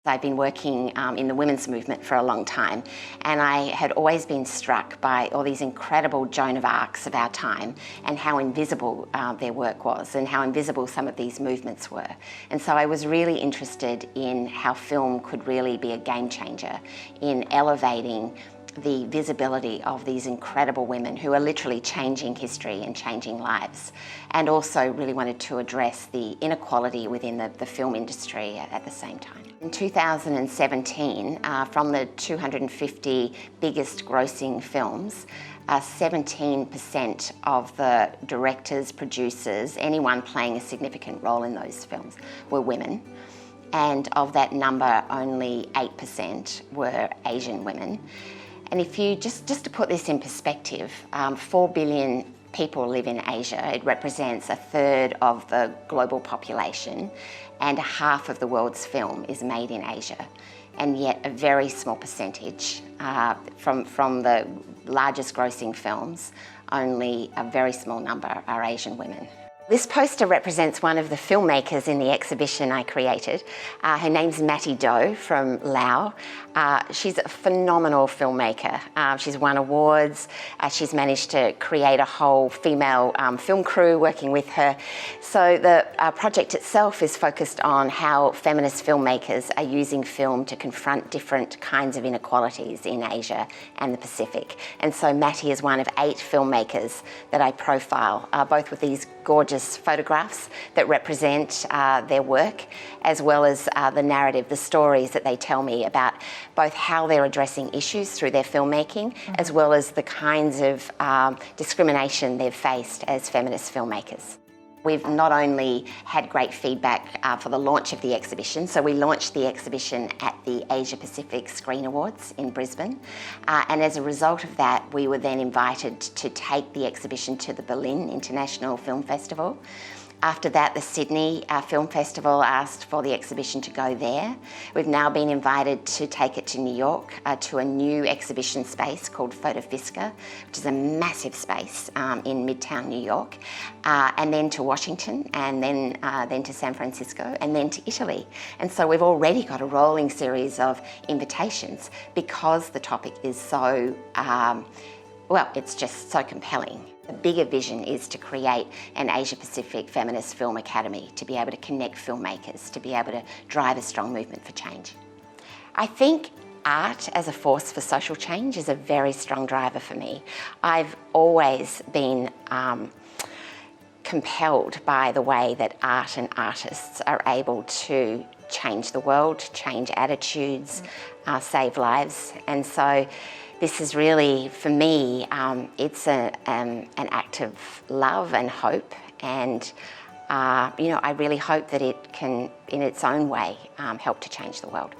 I've been working in the women's movement for a long time, and I had always been struck by all these incredible Joan of Arcs of our time and how invisible their work was and how invisible some of these movements were. And so I was really interested in how film could really be a game changer in elevating the visibility of these incredible women who are literally changing history and changing lives, and also really wanted to address the inequality within the film industry at the same time. In 2017, from the 250 biggest grossing films, 17% of the directors, producers, anyone playing a significant role in those films were women. And of that number, only 8% were Asian women. And if you, just to put this in perspective, 4 billion people live in Asia. It represents a third of the global population, and half of the world's film is made in Asia. And yet a very small percentage from the largest grossing films, only a very small number are Asian women. This poster represents one of the filmmakers in the exhibition I created. Her name's Matty Do from Laos. She's a phenomenal filmmaker. She's won awards. She's managed to create a whole female film crew working with her. So the project itself is focused on how feminist filmmakers are using film to confront different kinds of inequalities in Asia and the Pacific. And so Matty is one of 8 filmmakers that I profile, both with these gorgeous photographs that represent their work, as well as the narrative, the stories that they tell me about both how they're addressing issues through their filmmaking, as well as the kinds of discrimination they've faced as feminist filmmakers. We've not only had great feedback for the launch of the exhibition, so we launched the exhibition at the Asia Pacific Screen Awards in Brisbane, and as a result of that, we were then invited to take the exhibition to the Berlin International Film Festival. After that, the Sydney Film Festival asked for the exhibition to go there. We've now been invited to take it to New York, to a new exhibition space called Photofisca, which is a massive space in Midtown New York, and then to Washington, and then to San Francisco, and then to Italy. And so we've already got a rolling series of invitations because the topic is so, well, it's just so compelling. The bigger vision is to create an Asia Pacific Feminist Film Academy, to be able to connect filmmakers, to be able to drive a strong movement for change. I think art as a force for social change is a very strong driver for me. I've always been compelled by the way that art and artists are able to change the world, change attitudes, save lives. And so this is really, for me, it's an act of love and hope, and I really hope that it can, in its own way, help to change the world.